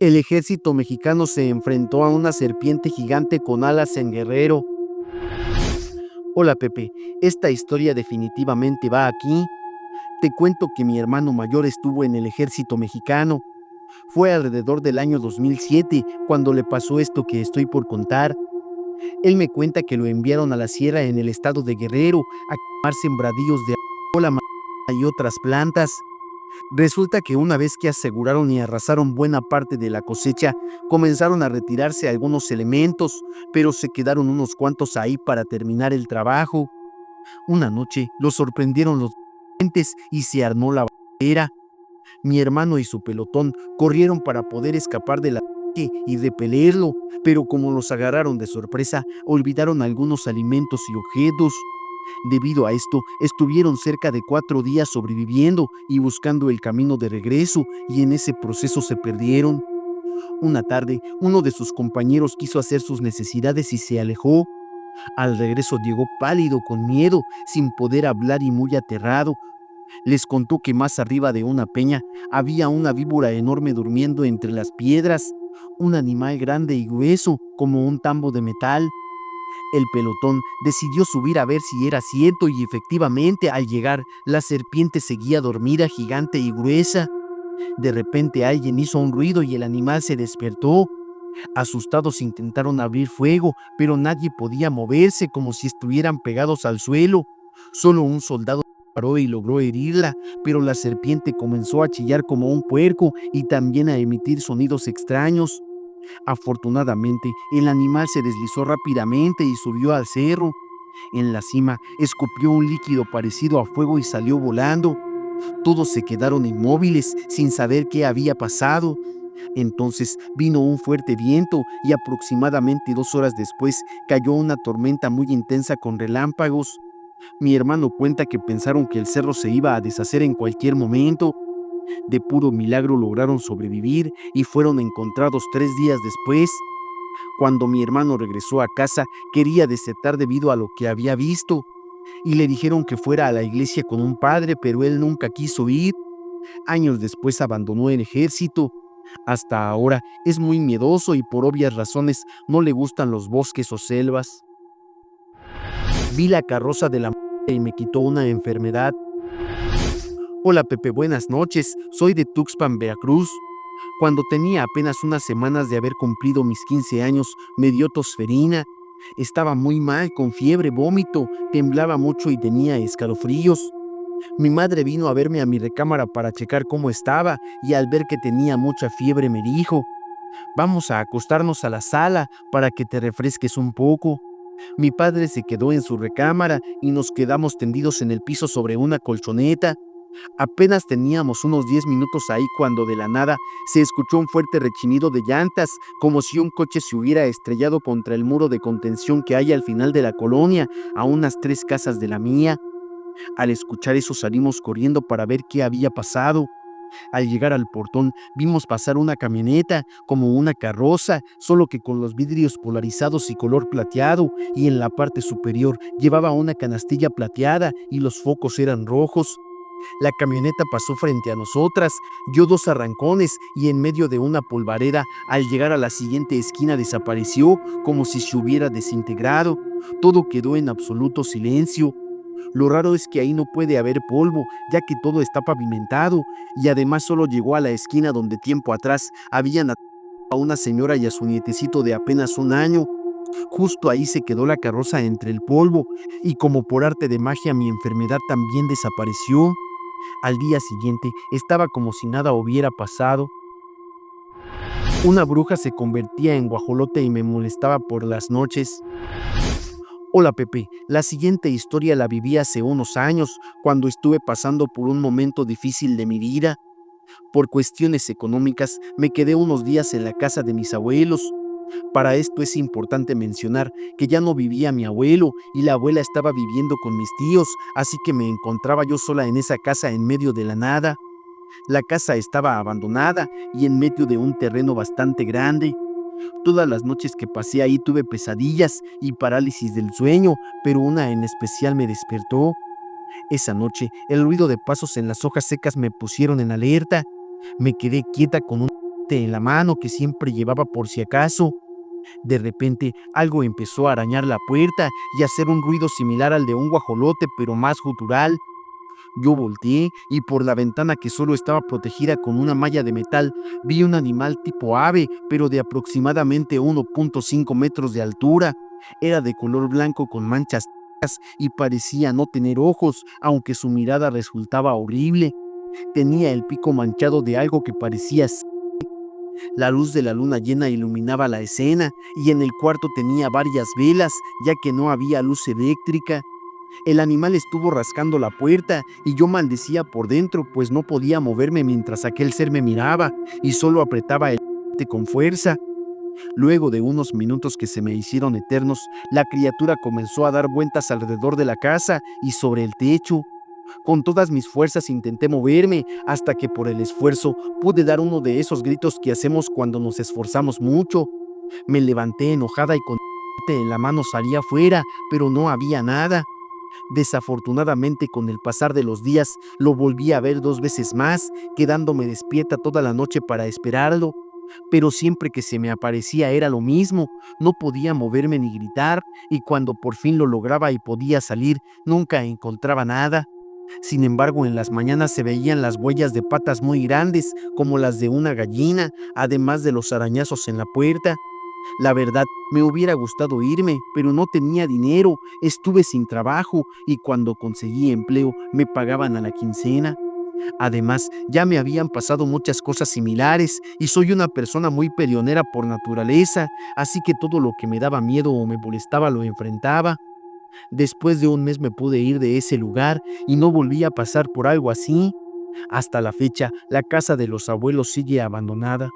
El ejército mexicano se enfrentó a una serpiente gigante con alas en Guerrero. Hola Pepe, esta historia definitivamente va aquí. Te cuento que mi hermano mayor estuvo en el ejército mexicano. Fue alrededor del año 2007 cuando le pasó esto que estoy por contar. Él me cuenta que lo enviaron a la sierra en el estado de Guerrero a quemar sembradíos de amapola y otras plantas. Resulta que una vez que aseguraron y arrasaron buena parte de la cosecha, comenzaron a retirarse algunos elementos, pero se quedaron unos cuantos ahí para terminar el trabajo. Una noche los sorprendieron los delincuentes y se armó la balacera. Mi hermano y su pelotón corrieron para poder escapar del ataque y repelerlo, pero como los agarraron de sorpresa, olvidaron algunos alimentos y objetos. Debido a esto, estuvieron cerca de 4 días sobreviviendo y buscando el camino de regreso, y en ese proceso se perdieron. Una tarde, uno de sus compañeros quiso hacer sus necesidades y se alejó. Al regreso llegó pálido, con miedo, sin poder hablar y muy aterrado. Les contó que más arriba de una peña había una víbora enorme durmiendo entre las piedras, un animal grande y grueso como un tambo de metal. El pelotón decidió subir a ver si era cierto, y efectivamente, al llegar, la serpiente seguía dormida, gigante y gruesa. De repente alguien hizo un ruido y el animal se despertó. Asustados intentaron abrir fuego, pero nadie podía moverse, como si estuvieran pegados al suelo. Solo un soldado paró y logró herirla, pero la serpiente comenzó a chillar como un puerco y también a emitir sonidos extraños. Afortunadamente, el animal se deslizó rápidamente y subió al cerro. En la cima, escupió un líquido parecido a fuego y salió volando. Todos se quedaron inmóviles, sin saber qué había pasado. Entonces vino un fuerte viento y aproximadamente 2 horas después cayó una tormenta muy intensa con relámpagos. Mi hermano cuenta que pensaron que el cerro se iba a deshacer en cualquier momento. De puro milagro lograron sobrevivir y fueron encontrados 3 días después. Cuando mi hermano regresó a casa, quería desertar debido a lo que había visto, y le dijeron que fuera a la iglesia con un padre, pero él nunca quiso ir. Años después abandonó el ejército. Hasta ahora es muy miedoso y por obvias razones no le gustan los bosques o selvas. Vi la carroza de la muerte y me quitó una enfermedad. Hola Pepe, buenas noches. Soy de Tuxpan, Veracruz. Cuando tenía apenas unas semanas de haber cumplido mis 15 años, me dio tosferina. Estaba muy mal, con fiebre, vómito, temblaba mucho y tenía escalofríos. Mi madre vino a verme a mi recámara para checar cómo estaba, y al ver que tenía mucha fiebre me dijo: vamos a acostarnos a la sala para que te refresques un poco. Mi padre se quedó en su recámara y nos quedamos tendidos en el piso sobre una colchoneta. Apenas teníamos unos 10 minutos ahí cuando de la nada se escuchó un fuerte rechinido de llantas, como si un coche se hubiera estrellado contra el muro de contención que hay al final de la colonia, a unas 3 casas de la mía. Al escuchar eso salimos corriendo para ver qué había pasado. Al llegar al portón vimos pasar una camioneta, como una carroza, solo que con los vidrios polarizados y color plateado, y en la parte superior llevaba una canastilla plateada y los focos eran rojos. La camioneta pasó frente a nosotras, dio 2 arrancones y en medio de una polvareda, al llegar a la siguiente esquina, desapareció como si se hubiera desintegrado. Todo quedó en absoluto silencio. Lo raro es que ahí no puede haber polvo, ya que todo está pavimentado, y además solo llegó a la esquina donde tiempo atrás habían atado a una señora y a su nietecito de apenas 1 año. Justo ahí se quedó la carroza entre el polvo, y como por arte de magia mi enfermedad también desapareció. Al día siguiente estaba como si nada hubiera pasado. Una bruja se convertía en guajolote y me molestaba por las noches. Hola Pepe, la siguiente historia la viví hace unos años, cuando estuve pasando por un momento difícil de mi vida. Por cuestiones económicas me quedé unos días en la casa de mis abuelos. Para esto es importante mencionar que ya no vivía mi abuelo y la abuela estaba viviendo con mis tíos, así que me encontraba yo sola en esa casa en medio de la nada. La casa estaba abandonada y en medio de un terreno bastante grande. Todas las noches que pasé ahí tuve pesadillas y parálisis del sueño, pero una en especial me despertó. Esa noche, el ruido de pasos en las hojas secas me pusieron en alerta. Me quedé quieta con un en la mano que siempre llevaba por si acaso. De repente, algo empezó a arañar la puerta y a hacer un ruido similar al de un guajolote, pero más gutural. Yo volteé y por la ventana, que solo estaba protegida con una malla de metal, vi un animal tipo ave, pero de aproximadamente 1.5 metros de altura. Era de color blanco con manchas negras y parecía no tener ojos, aunque su mirada resultaba horrible. Tenía el pico manchado de algo que parecía la luz de la luna llena iluminaba la escena y en el cuarto tenía varias velas, ya que no había luz eléctrica. El animal estuvo rascando la puerta y yo maldecía por dentro, pues no podía moverme mientras aquel ser me miraba y solo apretaba el con fuerza. Luego de unos minutos que se me hicieron eternos, la criatura comenzó a dar vueltas alrededor de la casa y sobre el techo. Con todas mis fuerzas intenté moverme hasta que por el esfuerzo pude dar uno de esos gritos que hacemos cuando nos esforzamos mucho. Me levanté enojada y con en la mano salí afuera, pero no había nada. Desafortunadamente, con el pasar de los días, lo volví a ver 2 veces más, quedándome despierta toda la noche para esperarlo. Pero siempre que se me aparecía era lo mismo, no podía moverme ni gritar, y cuando por fin lo lograba y podía salir, nunca encontraba nada. Sin embargo, en las mañanas se veían las huellas de patas muy grandes, como las de una gallina, además de los arañazos en la puerta. La verdad, me hubiera gustado irme, pero no tenía dinero, estuve sin trabajo y cuando conseguí empleo me pagaban a la quincena. Además, ya me habían pasado muchas cosas similares y soy una persona muy peleonera por naturaleza, así que todo lo que me daba miedo o me molestaba lo enfrentaba. Después de un mes me pude ir de ese lugar y no volví a pasar por algo así. Hasta la fecha, la casa de los abuelos sigue abandonada.